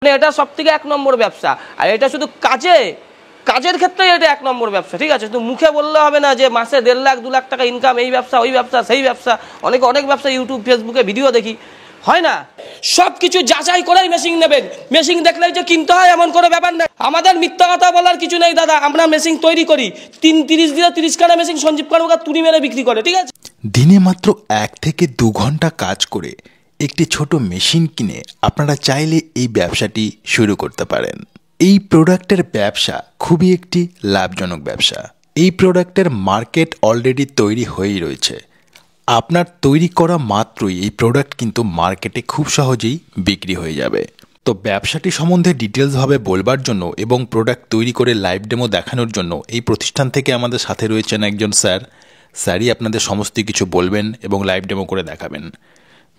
মানে এটা সবথেকে এক নম্বর ব্যবসা। আর এটা শুধু কাজের ক্ষেত্রে এটা এক নম্বর ব্যবসা, ঠিক আছে? শুধু মুখে বললে হবে না যে মাসে 1.5 লাখ 2 লাখ টাকা ইনকাম, এই ব্যবসা ওই ব্যবসা সেই ব্যবসা। অনেক ব্যবসা ইউটিউব ফেসবুকে ভিডিও দেখি, হয় না? সব কিছু যাচাই করেই মেশিন নেবেন। মেশিন দেখলেই যে কিনতে হয় এমন কোনো ব্যাপার নেই। আমাদের মিথ্যা কথা বলার কিছু নেই দাদা। আমরা মেশিন তৈরি করি, 30 দিনে 30 খানা মেশিন সঞ্জীব কর্মকার তুড়ি মেরে বিক্রি করে, ঠিক আছে? দিনে মাত্র 1 থেকে 2 ঘন্টা কাজ করে একটি ছোট মেশিন কিনে আপনারা চাইলে এই ব্যবসাটি শুরু করতে পারেন। এই প্রোডাক্টের ব্যবসা খুবই একটি লাভজনক ব্যবসা। এই প্রোডাক্টের মার্কেট অলরেডি তৈরি হয়েই রয়েছে। আপনার তৈরি করা মাত্রই এই প্রোডাক্ট কিন্তু মার্কেটে খুব সহজেই বিক্রি হয়ে যাবে। তো ব্যবসাটি সম্বন্ধে ডিটেলসভাবে বলবার জন্য এবং প্রোডাক্ট তৈরি করে লাইভ ডেমো দেখানোর জন্য এই প্রতিষ্ঠান থেকে আমাদের সাথে রয়েছেন একজন স্যারই আপনাদের সমস্ত কিছু বলবেন এবং লাইভ ডেমো করে দেখাবেন।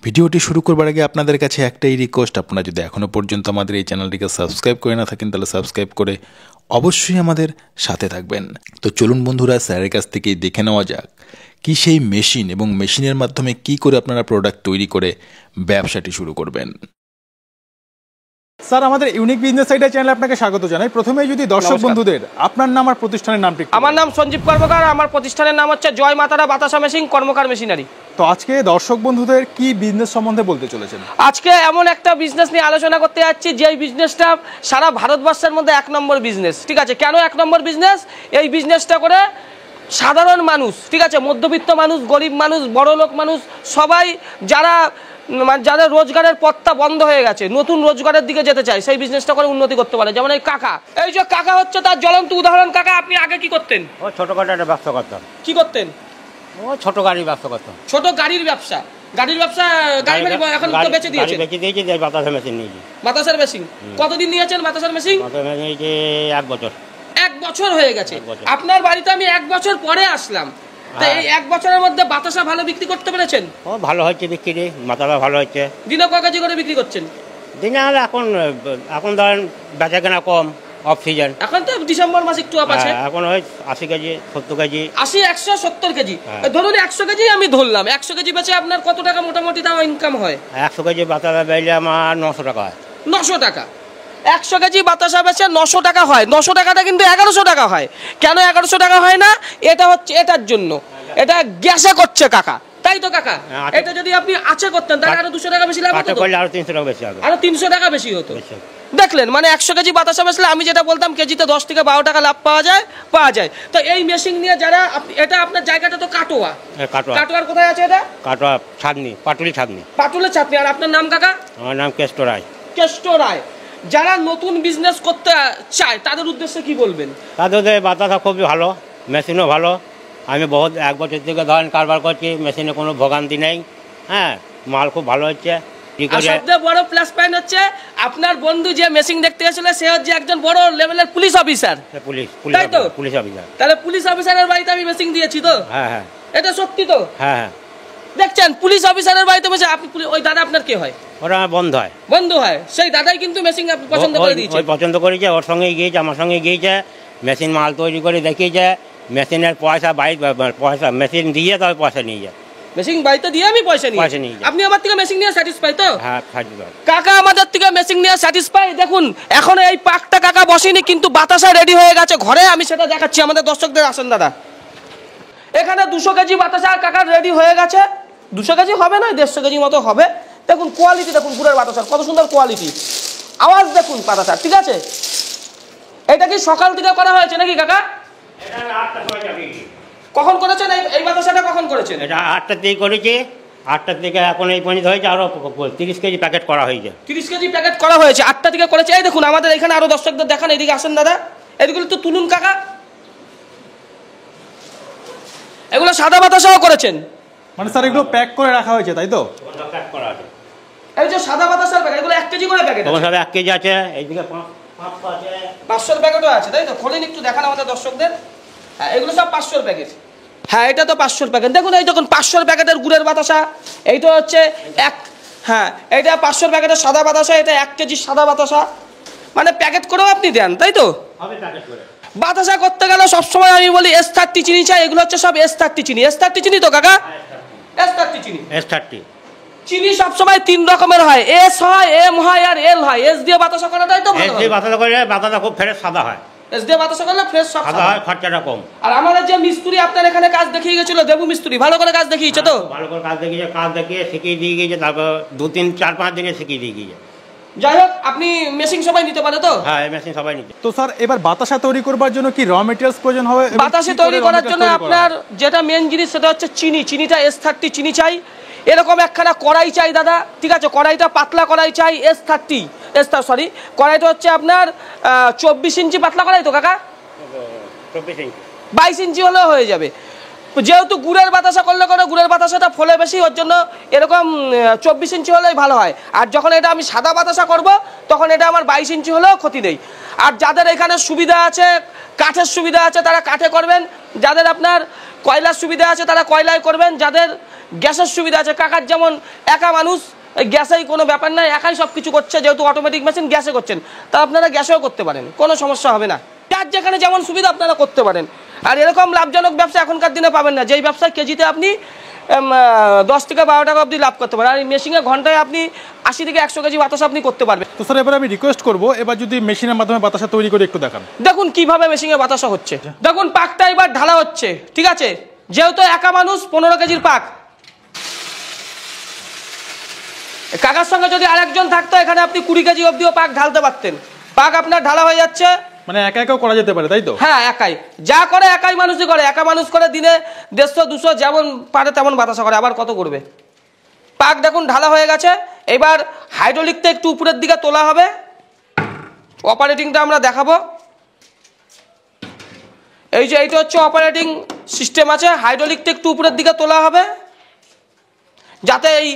ভিডিওটি শুরু করবার আগে আপনাদের কাছে একটাই রিকোয়েস্ট, আপনারা যদি এখনও পর্যন্ত আমাদের এই চ্যানেলটিকে সাবস্ক্রাইব করে না থাকেন তাহলে সাবস্ক্রাইব করে অবশ্যই আমাদের সাথে থাকবেন। তো চলুন বন্ধুরা, স্যারের কাছ থেকেই দেখে নেওয়া যাক কি সেই মেশিন এবং মেশিনের মাধ্যমে কি করে আপনারা প্রোডাক্ট তৈরি করে ব্যবসাটি শুরু করবেন। স্যার, আমাদের ইউনিক বিজনেস আইডিয়া চ্যানেলে আপনাকে স্বাগত জানাই। প্রথমেই যদি দর্শক বন্ধুদের আপনার নাম আর প্রতিষ্ঠানের নামটি। আমার নাম সঞ্জীব কর্মকার, আমার প্রতিষ্ঠানের নাম হচ্ছে জয় মাতারা বাতাসা মেশিন কর্মকার মেশিনারি। তো আজকে দর্শক বন্ধুদের কি বিজনেস সম্বন্ধে বলতে চলেছেন? আজকে এমন একটা বিজনেস নিয়ে আলোচনা করতে যাচ্ছি যে বিজনেসটা সারা ভারতবর্ষের মধ্যে 1 নম্বর বিজনেস, ঠিক আছে? কেন 1 নম্বর বিজনেস? এই বিজনেসটা করে সাধারণ মানুষ, ঠিক আছে, মধ্যবিত্ত মানুষ, গরিব মানুষ, বড় লোক মানুষ, সবাই যাদের রোজগারের পথটা বন্ধ হয়ে গেছে, নতুন রোজগারের দিকে যেতে চায়, সেই বিজনেসটা করে উন্নতি করতে পারে। যেমন এই কাকা, এই যে কাকা হচ্ছে তার জ্বলন্ত উদাহরণ। কাকা, আপনি আগে কি করতেন? ও ছোটখাটো একটা ব্যবসা করতাম। কি করতেন? ও ছোট গাড়ির ব্যবসা করতাম। ছোট গাড়ির ব্যবসা? গাড়ি এখন তো বেচে দিয়েছেন? বেচে দিয়েছি, বাতাসা মেশিন নিয়েছি। বাতাসার মেশিন কতদিন নিয়েছেন? বাতাসার মেশিন 1 বছর। 1 বছর হয়ে গেছে। আপনার বাড়িতে আমি 1 বছর পরে আসলাম, তো এই 1 বছরের মধ্যে বাতাসা ভালো বিক্রি করতে পেরেছেন? ও ভালো হচ্ছে বিক্রি, মাথাটা ভালো হচ্ছে। দিনে কয় কেজি করে বিক্রি করছেন? দিনে এখন ধরেন বেচা কেনা কম, অফ সিজন। এখন তো ডিসেম্বর মাস একটু আপ আছে। এখন ওই 80 কেজি 70 কেজি 80 170 কেজি ধরুন, 100 কেজি আমি ধরলাম। 100 কেজি বেচে আপনার কত টাকা মোটামুটি দাম ইনকাম হয়? 100 কেজি বাতাসা বেচলে আমার 900 টাকা হয়। 900 টাকা? 100 কেজি বাতাসা বেচে 900 টাকা হয়। 900 টাকাটা কিন্তু 1100 টাকা হয়। কেন 1100 টাকা হয় না? এটা হচ্ছে এটার জন্য, এটা গ্যাসে করছে কাকা, তাই তো কাকা? এটা যদি আপনি আঁচে করতেন তাহলে আরো 200 টাকা বেশি লাভ হতো। আরো 300 টাকা বেশি হবে। আরো 300 টাকা বেশি হতো। দেখলেন, মানে 100 কেজি বাতাসা বেচলে আমি যেটা বলতাম কেজিতে 10 থেকে 12 টাকা লাভ পাওয়া যায়। তো এই মেশিন নিয়ে যারা, এটা আপনার জায়গাটা তো কাটোয়া। কাটোয়ার কোথায় আছে এটা? কাটোয়া ছাদনি, পাটুলি ছাদনি। পাটুলি ছাদনি। আর আপনার নাম কাকা? আমার নাম কেষ্ট রায়। কেষ্ট রায়। যারা নতুন বিজনেস করতে চায় তাদের উদ্দেশ্যে কি বলবেন? তাদের বাতাসা খুবই ভালো, মেশিনও ভালো। আমি 1 বছর থেকে ধরেন কারবার করছি, মেশিনে কোনো ভোগান্তি নেই। হ্যাঁ, মাল খুব ভালো হচ্ছে। সবচেয়ে বড় প্লাস পয়েন্ট হচ্ছে আপনার বন্ধু যে মেশিন দেখতে গেছিল সে হচ্ছে একজন বড় লেভেলের পুলিশ অফিসার। তাই তো? Police officer. তাহলে পুলিশ অফিসারের বাড়িতে আমি মেশিন দিয়েছি তো? হ্যাঁ। এটা সত্যি তো? হ্যাঁ। দেখছেন, পুলিশ অফিসারের বাড়িতে বসে আপনি, ওই দাদা আপনার কে হয়? ওরা বন্ধু হয়। সেই দাদাই কিন্তু মেশিন পছন্দ করে দিয়েছে। পছন্দ করেছে, ওর সঙ্গে গিয়েছে, আমার সঙ্গে গিয়েছে, মেশিন মাল তৈরি করে দেখিয়েছে। মেশিনের পয়সা মেশিন দিয়ে তবে পয়সা নিয়ে যায়। মেশিন বাড়িতে দিয়ে আমি পয়সা নিয়ে যাই। আপনি আমার থেকে মেশিন নিয়ে স্যাটিসফাই তো? হ্যাঁ, স্যাটিসফাই। কাকা আমাদের থেকে মেশিন নিয়ে স্যাটিসফাই। দেখুন, এখন এই পাকটা কাকা বসেনি, কিন্তু বাতাসা রেডি হয়ে গেছে ঘরে। আমি সেটা দেখাচ্ছি আমাদের দর্শকদের। আসেন দাদা, এখানে 200 কেজি বাতাসা কাকা রেডি হয়ে গেছে। 200 কেজি হবে না, 150 কেজি মতো হবে। দেখুন কোয়ালিটি, দেখুন গুড়ের বাতাসার কত সুন্দর কোয়ালিটি। আওয়াজ দেখুন বাতাসার, ঠিক আছে? এটা কি সকাল থেকে করা হয়েছে নাকি কাকা? কখন করেছেন এই বাতাসাটা? কখন করেছেন এটা? 8টা থেকে করেছি। 8টা থেকে এখন এই পর্যন্ত হয়েছে, আরো 30 কেজি প্যাকেট করা হয়েছে। 30 কেজি প্যাকেট করা হয়েছে, 8টা থেকে করেছে। এই দেখুন আমাদের এখানে আরো দর্শকদের দেখান, এদিকে আসেন দাদা, এদিকে তো তুলুন কাকা। এগুলো সাদা বাতাসাও করেছেন? মানে স্যার এগুলো প্যাক করে রাখা হয়েছে, তাই তো? প্যাক করা আছে। এই যে সাদা বাতাসার প্যাকেট, এগুলো 1 কেজি করে প্যাকেট আছে? সব 1 কেজি আছে। এইদিকে 500 আছে, 500 প্যাকেটও আছে, তাই তো? খোলেন একটু, দেখান আমাদের দর্শকদের। হ্যাঁ, এগুলো সব 500 প্যাকেট। হ্যাঁ, এটা তো 500 প্যাকেট। দেখুন, এই দেখুন 500 প্যাকেটের গুড়ের বাতাসা। এইটা হচ্ছে হ্যাঁ, এটা 500 প্যাকেটের সাদা বাতাসা। এটা 1 কেজি সাদা বাতাসা। মানে প্যাকেট করেও আপনি দেন, তাই তো? হবে প্যাকেট করে। বাতাসা করতে গেলে সবসময় আমি বলি S30 চিনি চাই। এগুলো হচ্ছে সব S30 চিনি। S30 চিনি তো কাকা? S30 চিনি। S30 চিনি সবসময় 3 রকমের হয়, এস হয়, এম হয় আর এল হয়। এস দিয়ে বাতাসা করাটাই তো ভালো। এস দিয়ে বাতাসা করে বাতাসা খুব ফ্রেশ সাদা হয়। এস দিয়ে বাতাসা করলে ফ্রেশ সব সাদা হয়, খরচাটা কম। আর আমাদের যে মিস্ত্রি আপনার এখানে কাজ দেখিয়ে গেছিল, দেবু মিস্ত্রি, ভালো করে কাজ দেখিয়েছে তো? ভালো করে কাজ দেখিয়ে শিখিয়ে দিয়ে গিয়েছে, তারপর 2, 3, 4, 5 দিনে শিখিয়ে দিয়ে গিয়েছে। যাই হোক, আপনি মেশিন সবাই নিতে পারে তো? হ্যাঁ, মেশিন সবাই নিতে। তো স্যার এবার বাতাসা তৈরি করবার জন্য কি র মেটেরিয়ালস প্রয়োজন হবে? বাতাসা তৈরি করার জন্য আপনার যেটা মেন জিনিস সেটা হচ্ছে চিনি। চিনিটা S30 চিনি চাই। এরকম একখানা কড়াই চাই দাদা, ঠিক আছে? কড়াইটা পাতলা কড়াই চাই, কড়াইটা হচ্ছে আপনার 24 ইঞ্চি পাতলা কড়াই তো কাকা? 24 ইঞ্চি, 22 ইঞ্চি হলেও হয়ে যাবে। যেহেতু গুড়ের বাতাসা করলে করে গুড়ের বাতাসাটা ফলে বেশি, ওর জন্য এরকম 24 ইঞ্চি হলেই ভালো হয়। আর যখন এটা আমি সাদা বাতাসা করব তখন এটা আমার 22 ইঞ্চি হলেও ক্ষতি নেই। আর যাদের এখানে সুবিধা আছে, কাঠের সুবিধা আছে, তারা কাঠে করবেন। যাদের আপনার কয়লার সুবিধা আছে তারা কয়লায় করবেন। যাদের গ্যাসের সুবিধা আছে, কাকার যেমন একা মানুষ, গ্যাসেই কোনো ব্যাপার নাই, একাই সব কিছু করছে, যেহেতু অটোমেটিক মেশিন গ্যাসে করছেন, তা আপনারা গ্যাসেও করতে পারেন, কোনো সমস্যা হবে না। যার যেখানে যেমন সুবিধা আপনারা করতে পারেন। আর এরকম লাভজনক ব্যবসা এখনকার দিনে পাবেন না, যেই ব্যবসায় কেজিতে আপনি 10 থেকে 12 টাকা অবধি লাভ করতে পারেন। আর এই মেশিনে ঘন্টায় আপনি 80 থেকে 100 কেজি বাতাসা আপনি করতে পারবেন। তো স্যার এবার আমি রিকোয়েস্ট করবো, এবার যদি মেশিনের মাধ্যমে বাতাসা তৈরি করে একটু দেখান। দেখুন কিভাবে মেশিনে বাতাসা হচ্ছে। দেখুন পাকটা এবার ঢালা হচ্ছে, ঠিক আছে? যেহেতু একা মানুষ 15 কেজির পাক, কাকার সঙ্গে যদি আরেকজন থাকতো এখানে আপনি 20 কেজি অবধিও পাক ঢালতে পারতেন। পাক আপনার ঢালা হয়ে যাচ্ছে। মানে একা একাও করা যেতে পারে, তাই তো? হ্যাঁ, একাই যা করে একাই মানুষই করে। একা মানুষ করে দিনে 150, 200 যেমন পারে তেমন বাতাসা করে, আবার কত করবে। পাক দেখুন ঢালা হয়ে গেছে। এবার হাইড্রোলিকটা একটু উপরের দিকে তোলা হবে, অপারেটিংটা আমরা দেখাবো। এই যে এইটা হচ্ছে অপারেটিং সিস্টেম আছে, হাইড্রোলিকটা একটু উপরের দিকে তোলা হবে যাতে এই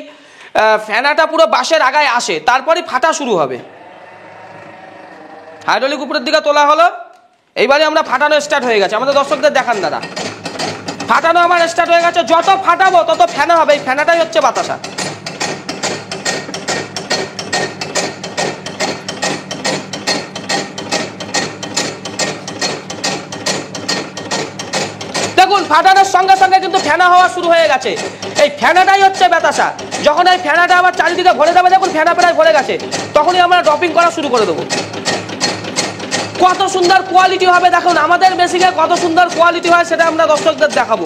ফ্যানাটা পুরো বাঁশের আগায় আসে, তারপরে ফাটা শুরু হবে। হাইড্রোলিক উপরের দিকে তোলা হলো, এইবারে আমরা ফাটানো স্টার্ট হয়ে গেছে। আমাদের দর্শকদের দেখান দাদা, ফাটানো আমার স্টার্ট হয়ে গেছে। যত ফাটাবো তত ফ্যানা হবে, এই ফ্যানাটাই হচ্ছে বাতাসা। দেখুন ফাটানোর সঙ্গে সঙ্গে কিন্তু ফ্যানা হওয়া শুরু হয়ে গেছে। এই ফ্যানাটাই হচ্ছে বাতাসা। যখন এই ফ্যানাটা আবার চারিদিকে ভরে যাবে, দেখুন ফ্যানা প্রায় ভরে গেছে, তখনই আমরা ড্রপিং করা শুরু করে দেবো। কত সুন্দর কোয়ালিটি হবে দেখুন, আমাদের মেশিনে কত সুন্দর কোয়ালিটি হয় সেটা আমরা দর্শকদের দেখাবো।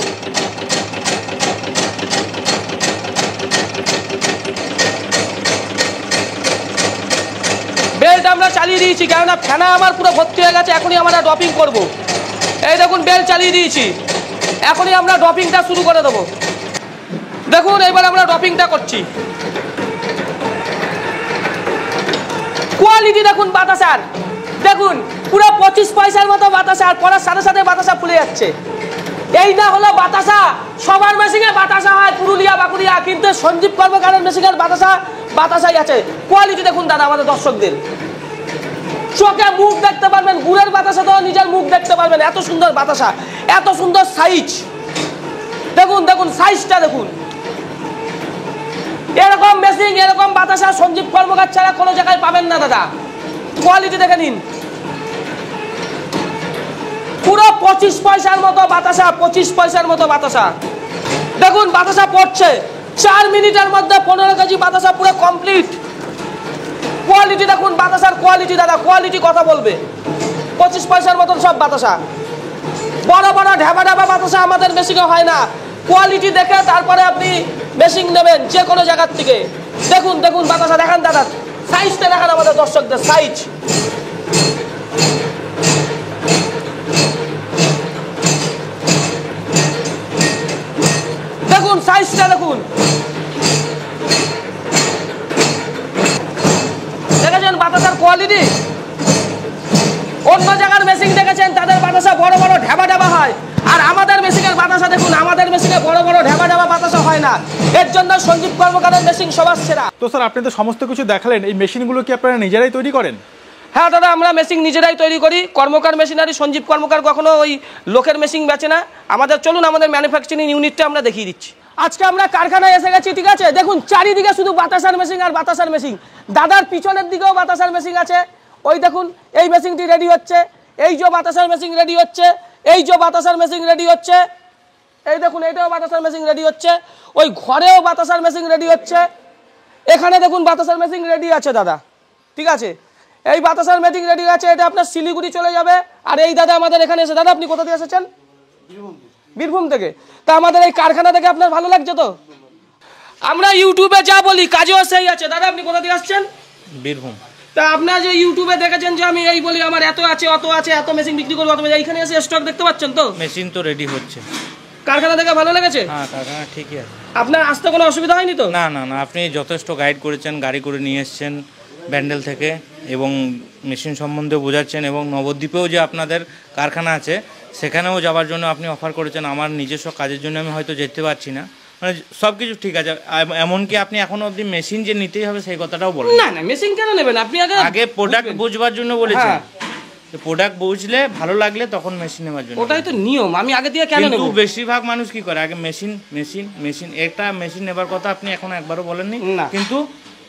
বেল্ট আমরা চালিয়ে দিয়েছি, কেননা ফ্যানা আমার পুরো ভর্তি হয়ে গেছে। এখনই আমরা ড্রপিং করব। এই দেখুন বেল্ট চালিয়ে দিয়েছি, এখনই আমরা ড্রপিংটা শুরু করে দেবো। দেখুন এবার আমরা ড্রপিংটা করছি। কোয়ালিটি দেখুন বাতাসার, দেখুন পুরো 25 পয়সার মতো বাতাসা, আর পড়ার সাথে সাথে বাতাসা ফুলে যাচ্ছে। এই না হলো বাতাসা। সবার মেশিনে বাতাসা হয়, পুরুলিয়া বাঁকুড়িয়া, কিন্তু সঞ্জীব কর্মকারের মেশিনের বাতাসাই আছে। কোয়ালিটি দেখুন দাদা, আমাদের দর্শকদের চোখে মুখ দেখতে পারবেন, গুড়ের বাতাসা তো নিজের মুখ দেখতে পারবেন। এত সুন্দর বাতাসা, এত সুন্দর সাইজ, দেখুন দেখুন সাইজটা দেখুন। এরকম মেশিন, এরকম বাতাসা সঞ্জীব কর্মকার ছাড়া কোনো জায়গায় পাবেন না দাদা। কোয়ালিটি দেখে নিন, পুরো 25 পয়সার মতো বাতাসা, 25 পয়সার মতো বাতাসা। দেখুন বাতাসা পড়ছে, 4 মিনিটের মধ্যে 15 কেজি বাতাসা পুরো কমপ্লিট। কোয়ালিটি দেখুন বাতাসার কোয়ালিটি দাদা, কোয়ালিটি কথা বলবে। 25 পয়সার মতন সব বাতাসা, বড় বড় ঢাবা ঢাবা বাতাসা আমাদের মেশিনে হয় না। কোয়ালিটি দেখে তারপরে আপনি মেশিন নেবেন যে কোনো জায়গার থেকে। দেখুন দেখুন বাতাসা দেখান দাদা, সাইজটা দেখান আমাদের দর্শকদের, সাইজ দেখুন, সাইজটা দেখুন। দেখেছেন বাতাসার কোয়ালিটি? অন্য জায়গার মেশিন দেখেছেন তাদের বাতাসা বড় বড় ঢাবা ঢাবা হয়, আর আমাদের মেশিনের বাতাসা দেখুন, আমাদের মেশিনে বড় বড় ঢাবা ঢাবা বাতাসা হয় না। এর জন্য সঞ্জীব কর্মকারের মেশিন সবার সেরা। তো স্যার আপনি তো সমস্ত কিছু দেখালেন, এই মেশিনগুলো কি আপনারা নিজেরাই তৈরি করেন? হ্যাঁ দাদা, আমরা মেশিন নিজেরাই তৈরি করি। কর্মকার মেশিনারি, সঞ্জীব কর্মকার কখনো ওই লোকের মেশিন বেচে না। আমাদের চলুন আমাদের ম্যানুফ্যাকচারিং ইউনিটটা আমরা দেখিয়ে দিচ্ছি। আজকে আমরা কারখানায় এসে গেছি, ঠিক আছে? দেখুন চারিদিকে শুধু বাতাসার মেশিন আর বাতাসার মেশিন। দাদার পিছনের দিকেও বাতাসার মেশিন আছে। ওই দেখুন এই মেশিনটি রেডি হচ্ছে, এই যে বাতাসার মেশিন রেডি হচ্ছে, এই যে বাতাসার মেশিন রেডি হচ্ছে, এই দেখুন এইটাও বাতাসার মেশিন রেডি হচ্ছে, ওই ঘরেও বাতাসার মেশিন রেডি হচ্ছে। এখানে দেখুন বাতাসার মেশিন রেডি আছে দাদা, ঠিক আছে, এই বাতাসার মেশিন রেডি আছে, এটা আপনার শিলিগুড়ি চলে যাবে। আর এই দাদা আমাদের এখানে এসে, দাদা আপনি কোথা থেকে এসেছেন? বীরভূম থেকে। তা আমাদের এই কারখানা থেকে আপনার ভালো লাগছে তো? আমরা ইউটিউবে যা বলি কাজেও সেই আছে। দাদা আপনি কোথা থেকে আসছেন? বীরভূম। তা আপনার যে ইউটিউবে দেখেছেন যে আমি এই বলি আমার এত আছে অত আছে, এত মেশিন বিক্রি করবো, অত এইখানে এসে স্টক দেখতে পাচ্ছেন তো? মেশিন তো রেডি হচ্ছে। কারখানা থেকে ভালো লেগেছে? হ্যাঁ, কারখানা ঠিকই আছে। আপনার আসতে কোনো অসুবিধা হয়নি তো? না না না, আপনি যথেষ্ট গাইড করেছেন, গাড়ি করে নিয়ে এসছেন ব্যান্ডেল থেকে, এবং মেশিন সম্বন্ধে বোঝাচ্ছেন, এবং নবদ্বীপেও যে আপনাদের কারখানা আছে সেখানেও যাওয়ার জন্য আপনি অফার করেছেন। আমার নিজস্ব কাজের জন্য আমি হয়তো যেতে পারছি না, মানে সব কিছু ঠিক আছে। এমনকি আপনি এখনো অবধি মেশিন যে নিতেই হবে সেই কথাটাও বলেন। না না, মেশিন কেন নেবেন আপনি? আগে প্রোডাক্ট বুঝবার জন্য বলেছেন। হ্যাঁ। প্রোডাক্ট বুঝলে ভালো লাগলে তখন মেশিন নেওয়ার জন্য। ওটাই তো নিয়ম, আমি আগে দিয়ে কেন নেব? কিন্তু বেশিরভাগ মানুষ কি করে, আগে মেশিন মেশিন মেশিন, একটা মেশিন নেবার কথা আপনি এখন একবারও বলেননি। না। কিন্তু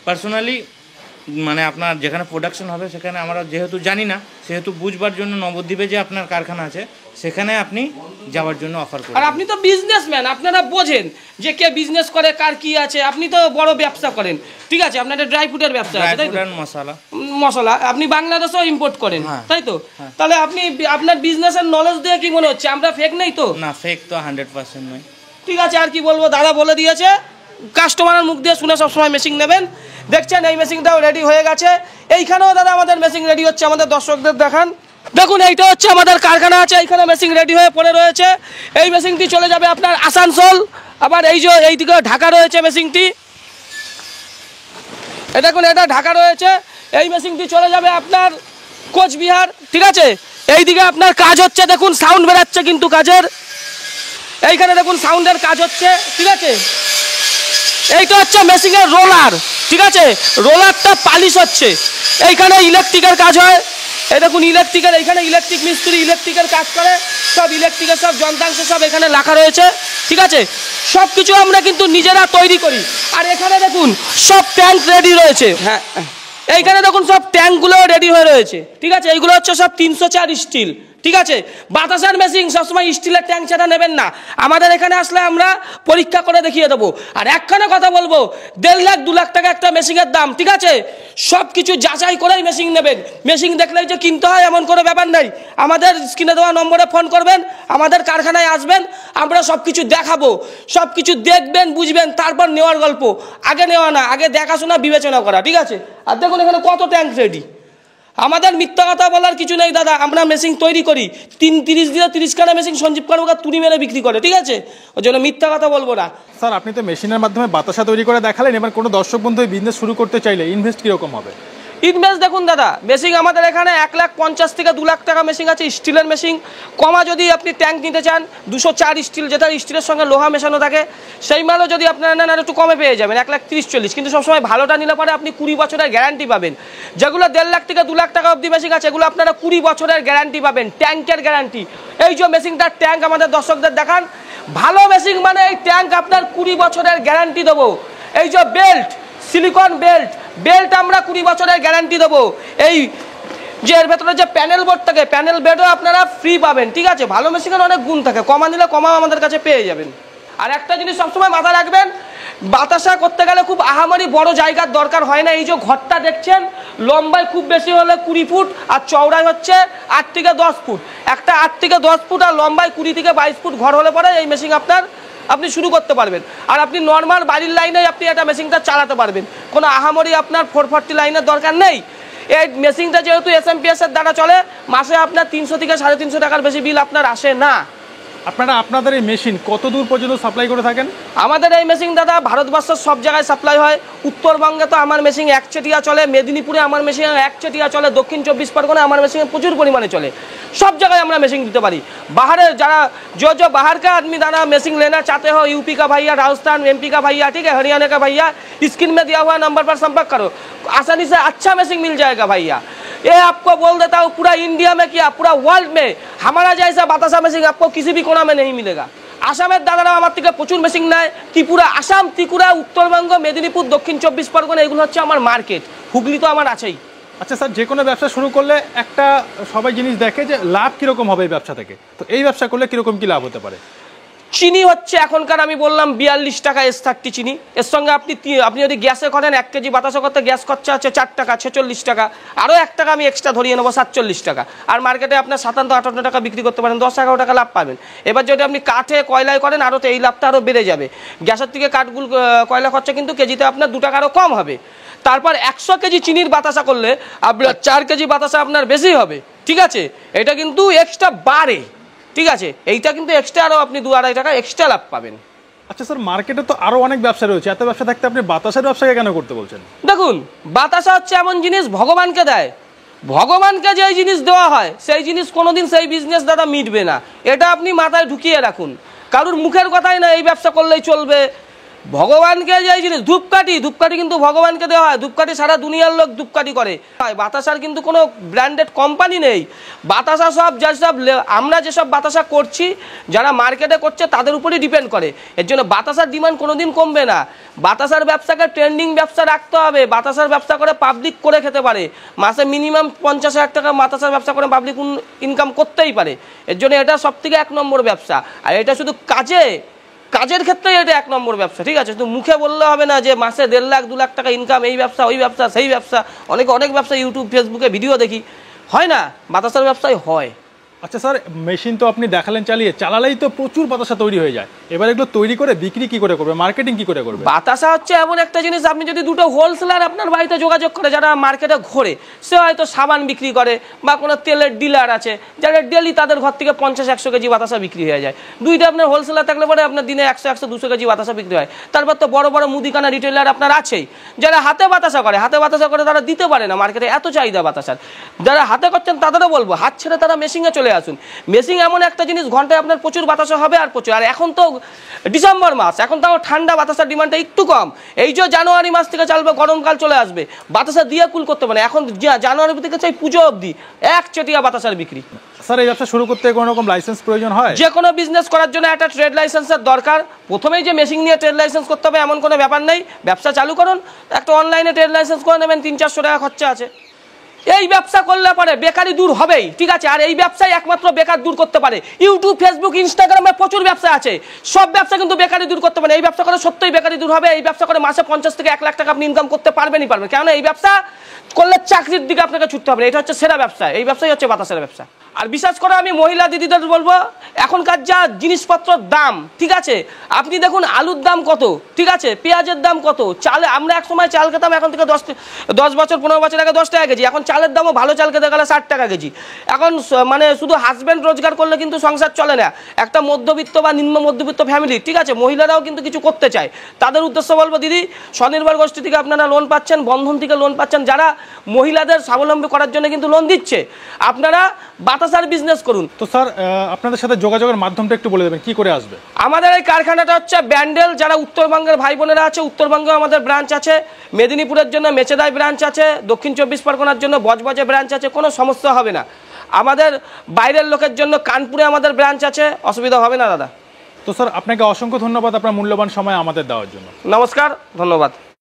পার্সোনালি মানে আপনার যেখানে প্রোডাকশন হবে সেখানে আমরা যেহেতু জানি না, সেহেতু বুঝবার জন্য নবদ্বীপে যে আপনার কারখানা আছে সেখানে আপনি যাওয়ার জন্য অফার করেন। আর আপনি তো বিজনেসম্যান, আপনারা বোঝেন যে কে বিজনেস করে, কার কি আছে। আপনি তো বড় ব্যবসা করেন, ঠিক আছে, আপনার ড্রাই ফ্রুটের ব্যবসা আছে, তাই তো? মশলা মশলা আপনি বাংলাদেশেও ইম্পোর্ট করেন, হ্যাঁ। তাই তো? তাহলে আপনি আপনার বিজনেসের নলেজ দিয়ে কি মনে হচ্ছে আমরা ফেক নেই তো? না, ফেক তো 100% নয়। ঠিক আছে, আর কি বলবো, দাদা বলে দিয়েছে, কাস্টমারের মুখ দিয়ে শুনে সবসময় মেশিন নেবেন। দেখছেন এই মেশিনটাও রেডি হয়ে গেছে। এইখানেও দাদা আমাদের মেশিন রেডি হচ্ছে, আমাদের দর্শকদের দেখান। দেখুন এইটা হচ্ছে আমাদের কারখানা আছে, এইখানে মেশিন রেডি হয়ে পড়ে রয়েছে। এই মেশিনটি চলে যাবে আপনার আসানসোল, আবার এই যে এইদিকে ঢাকা রয়েছে মেশিনটি, এই দেখুন এটা ঢাকা রয়েছে। এই মেশিনটি চলে যাবে আপনার কোচবিহার, ঠিক আছে। এইদিকে আপনার কাজ হচ্ছে, দেখুন সাউন্ড বেরাচ্ছে কিন্তু কাজের, এইখানে দেখুন সাউন্ডের কাজ হচ্ছে, ঠিক আছে। এইটা হচ্ছে মেশিনের রোলার, ঠিক আছে, রোলারটা পালিশ হচ্ছে। এইখানে ইলেকট্রিকের কাজ হয়, এই দেখুন ইলেকট্রিকের, এইখানে ইলেকট্রিক মিস্ত্রি ইলেকট্রিকের কাজ করে, সব ইলেকট্রিকের সব যন্ত্রাংশ সব এখানে রাখা রয়েছে, ঠিক আছে। সব কিছু আমরা কিন্তু নিজেরা তৈরি করি। আর এখানে দেখুন সব ট্যাঙ্ক রেডি রয়েছে, হ্যাঁ এইখানে দেখুন সব ট্যাঙ্কগুলো রেডি হয়ে রয়েছে, ঠিক আছে। এইগুলো হচ্ছে সব 304 স্টিল, ঠিক আছে। বাতাসার মেশিন সবসময় স্টিলের ট্যাঙ্ক ছাড়া নেবেন না, আমাদের এখানে আসলে আমরা পরীক্ষা করে দেখিয়ে দেবো। আর একখানে কথা বলবো, 1.5 লাখ 2 লাখ টাকা একটা মেশিনের দাম, ঠিক আছে। সব কিছু যাচাই করেই মেশিন নেবেন, মেশিন দেখলেই যে কিনতে হয় এমন কোনো ব্যাপার নেই। আমাদের স্ক্রিনে দেওয়া নম্বরে ফোন করবেন, আমাদের কারখানায় আসবেন, আমরা সব কিছু দেখাবো, সব কিছু দেখবেন বুঝবেন, তারপর নেওয়ার গল্প। আগে নেওয়া না, আগে দেখাশোনা বিবেচনা করা, ঠিক আছে। আর দেখুন এখানে কত ট্যাঙ্ক রেডি। আমাদের মিথ্যা কথা বলার কিছু নেই দাদা, আমরা মেশিন তৈরি করি। 30 দিনে 30 খানা মেশিন সঞ্জীব কানুকা তুড়ি মেরে বিক্রি করে, ঠিক আছে, ওই জন্য মিথ্যা কথা বলবো না। স্যার আপনি তো মেশিনের মাধ্যমে বাতাসা তৈরি করে দেখালেন, এবার কোনো দর্শক বন্ধু বিজনেস শুরু করতে চাইলে ইনভেস্ট কীরকম হবে? ইনভেস্ট দেখুন দাদা, মেশিন আমাদের এখানে 1,50,000 থেকে 2 লাখ টাকা মেশিন আছে, স্টিলের মেশিন। কমা যদি আপনি ট্যাঙ্ক নিতে চান 204 স্টিল, যেটা স্টিলের সঙ্গে লোহা মেশানো থাকে, সেই মালও যদি আপনারা নেন আর একটু কমে পেয়ে যাবেন 1,30,40। কিন্তু সবসময় ভালোটা নিলে পরে আপনি 20 বছরের গ্যারান্টি পাবেন। যেগুলো 1.5 লাখ থেকে 2 লাখ টাকা অবধি মেশিন আছে, এগুলো আপনারা 20 বছরের গ্যারান্টি পাবেন, ট্যাঙ্কের গ্যারান্টি। এই যে মেশিনটার ট্যাঙ্ক আমাদের দর্শকদের দেখান, ভালো মেশিন মানে এই ট্যাঙ্ক আপনার 20 বছরের গ্যারান্টি দেবো। এই যে বেল্ট, সিলিকন বেল্ট আমরা 20 বছরের গ্যারান্টি দেবো। এই যে এর ভেতরে যে প্যানেল বোর্ড থাকে, প্যানেল বেডও আপনারা ফ্রি পাবেন, ঠিক আছে। ভালো মেশিনের অনেক গুণ থাকে, কমা নিলে কমা আমাদের কাছে পেয়ে যাবেন। আর একটা জিনিস সবসময় মাথা রাখবেন, বাতাসা করতে গেলে খুব আহামরি বড় জায়গার দরকার হয় না। এই যে ঘরটা দেখছেন, লম্বায় খুব বেশি হলে 20 ফুট আর চওড়ায় হচ্ছে 8 থেকে 10 ফুট। একটা 8 থেকে 10 ফুট আর লম্বায় 20 থেকে 22 ফুট ঘর হলে পরে এই মেশিন আপনি শুরু করতে পারবেন। আর আপনি নর্মাল বাড়ির লাইনে আপনি এটা মেশিনটা চালাতে পারবেন, কোনো আহামরি আপনার 440 লাইনের দরকার নেই। এই মেশিনটা যেহেতু SMPS এর দ্বারা চলে, মাসে আপনার 300 থেকে 350 টাকার বেশি বিল আপনার আসে না। আপনারা আপনাদের এই মেশিন কত দূর পর্যন্ত সাপ্লাই করে থাকেন? আমাদের এই মেশিন দাদা ভারতবর্ষের সব জায়গায় সাপ্লাই হয়। উত্তরবঙ্গে তো আমার মেশিন একচেটিয়া চলে, মেদিনীপুরে আমার মেশিন একচেটিয়া চলে, দক্ষিণ 24 परगना আমার মেশিন প্রচুর পরিমাণে চলে। सब जगह আমরা মেশিন দিতে পারি। बाहर যারা जो बाहर का आदमी दाना मेसिंग लेना चाहते हो, यूपी का भैया, राजस्थान MP का भैया, ठीक है, हरियाणा का भैया, स्क्रीन में दिया हुआ नंबर पर संपर्क करो, आसानी से अच्छा मेसिंग मिल जाएगा भैया। ये आपको बोल देता हूँ, पूरा इंडिया में क्या पूरा वर्ल्ड में हमारा जैसा बातासा मेसिंग आपको किसी भी कोना में नहीं मिलेगा। आसामेर दादारा आमार थेके प्रचुर मेसिंग नेয়, त्रिपुरा, आसाम, त्रिपुरा, उत्तरबंग, मेदिनीपुर, दक्षिण 24 परगना एगुलो हच्छे आमार मार्केट। हुगली तो आमार आছেই। আচ্ছা স্যার, যে কোনো ব্যবসা শুরু করলে একটা সবাই জিনিস দেখে যে লাভ কীরকম হবে এই ব্যবসা থেকে, তো এই ব্যবসা করলে কীরকম কী লাভ হতে পারে? চিনি হচ্ছে এখনকার আমি বললাম 42 টাকা S30 চিনি। এর সঙ্গে আপনি যদি গ্যাসে করেন 1 কেজি বাতাসা করতে গ্যাস খরচা আছে 4 টাকা 46 টাকা, আরও 1 টাকা আমি এক্সট্রা ধরিয়ে নেবো 47 টাকা। আর মার্কেটে আপনার 57-58 টাকা বিক্রি করতে পারেন, 10-11 টাকা লাভ পাবেন। এবার যদি আপনি কাঠে কয়লায় করেন আরও তো এই লাভটা আরও বেড়ে যাবে। গ্যাসের থেকে কাঠগুলো কয়লা খরচা কিন্তু কেজিতে আপনার 2 টাকা আরও কম হবে। তারপর 100 কেজি চিনির বাতাসা করলে আপনার 4 কেজি বাতাসা আপনার বেশি হবে, ঠিক আছে? এটা কিন্তু এক্সট্রা বাড়ে, ঠিক আছে? এইটা কিন্তু এক্সট্রা আরও আপনি 2-2.5 টাকা এক্সট্রা লাভ পাবেন। আচ্ছা স্যার, মার্কেটে তো আরো অনেক ব্যবসা রয়েছে, এত ব্যবসা থাকতে আপনি বাতাসের ব্যবসাকে কেন করতে বলছেন? দেখুন, বাতাসা হচ্ছে এমন জিনিস ভগবানকে দেয়, ভগবানকে যেই জিনিস দেওয়া হয় সেই জিনিস কোনোদিন সেই বিজনেস দাদা মিটবে না, এটা আপনি মাথায় ঢুকিয়ে রাখুন। কারুর মুখের কথাই না এই ব্যবসা করলেই চলবে। ভগবানকে যে জিনিস, ধূপকাঠি কিন্তু ভগবানকে দেওয়া হয়। ধূপকাঠি সারা দুনিয়ার লোক ধূপকাঠি করে। বাতাসার কিন্তু কোনো ব্র্যান্ডেড কোম্পানি নেই। বাতাসা সব আমরা যেসব বাতাসা করছি, যারা মার্কেটে করছে তাদের উপরই ডিপেন্ড করে। এর জন্য বাতাসার ডিমান্ড কোনোদিন কমবে না। বাতাসার ব্যবসাকে ট্রেন্ডিং ব্যবসা রাখতে হবে। বাতাসার ব্যবসা করে পাবলিক করে খেতে পারে, মাসে মিনিমাম 50,000 টাকা বাতাসার ব্যবসা করে পাবলিক ইনকাম করতেই পারে। এর জন্য এটা সবথেকে 1 নম্বর ব্যবসা। আর এটা শুধু কাজের ক্ষেত্রে এটা 1 নম্বর ব্যবসা, ঠিক আছে? শুধু মুখে বললে হবে না যে মাসে 1.5 লাখ 2 লাখ টাকা ইনকাম, এই ব্যবসা ওই ব্যবসা সেই ব্যবসা। অনেক ব্যবসা ইউটিউব ফেসবুকে ভিডিও দেখি, হয় না? বাতাসার ব্যবসায় হয়। আচ্ছা স্যার, মেশিন তো আপনি দেখালেন চালালেই তো প্রচুর বাতাসা তৈরি হয়ে যায়। এবার এগুলো তৈরি করে বিক্রি কি করে করবে, মার্কেটিং কি করে করবে? বাতাসা হচ্ছে এমন একটা জিনিস, আপনি যদি দুটো হোলসেলার আপনার বাড়িতে যোগাযোগ করে, যারা মার্কেটে ঘোরে, সে হয়তো সাবান বিক্রি করে বা কোনো তেলের ডিলার আছে যারা ডেলি তাদের ঘর থেকে 50-100 কেজি বাতাসা বিক্রি হয়ে যায়। দুইটা আপনার হোলসেলার থাকলে পরে আপনার দিনে 100-200 কেজি বাতাসা বিক্রি হয়। তারপর তো বড় বড় মুদিখানা রিটেলার আপনার আছেই, যারা হাতে বাতাসা করে তারা দিতে পারে না, মার্কেটে এত চাহিদা বাতাসার। যারা হাতে করছেন তাদেরও বলবো হাত ছেড়ে তারা মেশিনে চলে আসুন। মেশিন এমন একটা জিনিস, ঘন্টায় আপনার প্রচুর বাতাসা হবে আর প্রচুর। আর এখন তো ডিসেম্বর মাস, এখন তাও ঠান্ডা, বাতাসার ডিমান্ডটা একটু কম। এই যে জানুয়ারি মাস থেকে চালবে, গরমকাল চলে আসবে, বাতাসা দিয়ে কুল করতে পারে। এখন জানুয়ারি থেকে চাই পুজো অবধি একচেটিয়া বাতাসার বিক্রি। স্যার, এই ব্যবসা শুরু করতে কোনো রকম লাইসেন্স প্রয়োজন হয়? যে কোনো বিজনেস করার জন্য একটা ট্রেড লাইসেন্সের দরকার। প্রথমেই যে মেশিন নিয়ে ট্রেড লাইসেন্স করতে হবে এমন কোনো ব্যাপার নেই। ব্যবসা চালু করুন, একটা অনলাইনে ট্রেড লাইসেন্স করে নেবেন, 300-400 টাকা খরচা আছে। এই ব্যবসা করলে পরে বেকারি দূর হবেই, ঠিক আছে? আর এই ব্যবসায় একমাত্র বেকার দূর করতে পারে। ইউটিউব, ফেসবুক, ইনস্টাগ্রামে প্রচুর ব্যবসা আছে, সব ব্যবসা কিন্তু বেকারি দূর করতে পারে। এই ব্যবসা করে সত্যিই বেকারি দূর হবে। এই ব্যবসা করে মাসে 50 থেকে 1 লাখ টাকা আপনি ইনকাম করতে পারবেন। কেননা এই ব্যবসা করলে চাকরির দিকে আপনাকে ছুটতে হবে। এটা হচ্ছে সেরা ব্যবসা, এই ব্যবসাই হচ্ছে বাতাসের ব্যবসা। আর বিশেষ করে আমি মহিলা দিদিদের বলবো, এখনকার যা জিনিসপত্রের দাম, ঠিক আছে? আপনি দেখুন আলুর দাম কত, ঠিক আছে? পেঁয়াজের দাম কত, চালে আমরা এক সময় চাল খেতাম, এখন থেকে 10 বছর 15 বছর আগে 10 টাকা কেজি। এখন চালের দামও ভালো চাল খেতে গেলে 60 টাকা কেজি। এখন মানে শুধু হাজব্যান্ড রোজগার করলে কিন্তু সংসার চলে না। একটা মধ্যবিত্ত বা নিম্ন মধ্যবিত্ত ফ্যামিলি, ঠিক আছে, মহিলারাও কিন্তু কিছু করতে চায়। তাদের উদ্দেশ্য বলবো, দিদি, স্বনির্ভর গোষ্ঠী থেকে আপনারা লোন পাচ্ছেন, বন্ধন থেকে লোন পাচ্ছেন, যারা মহিলাদের স্বাবলম্বী করার জন্য কিন্তু লোন দিচ্ছে। আপনারা বাতাসার বিজনেস করুন। তো স্যার, আপনাদের সাথে যোগাযোগের মাধ্যমটা একটু বলে দেবেন, কি করে আসবে? আমাদের এই কারখানাটা হচ্ছে ব্যান্ডেল। যারা উত্তরবঙ্গের ভাই বোনেরা আছে, উত্তরবঙ্গে আমাদের ব্রাঞ্চ আছে। মেদিনীপুরের জন্য মেচেদায় ব্রাঞ্চ আছে, দক্ষিণ 24 পরগনার জন্য বজবজে ব্রাঞ্চ আছে, কোনো সমস্যা হবে না। আমাদের বাইরের লোকের জন্য কানপুরে আমাদের ব্রাঞ্চ আছে, অসুবিধা হবে না দাদা। তো স্যার, আপনাকে অসংখ্য ধন্যবাদ আপনার মূল্যবান সময় আমাদের দেওয়ার জন্য। নমস্কার, ধন্যবাদ।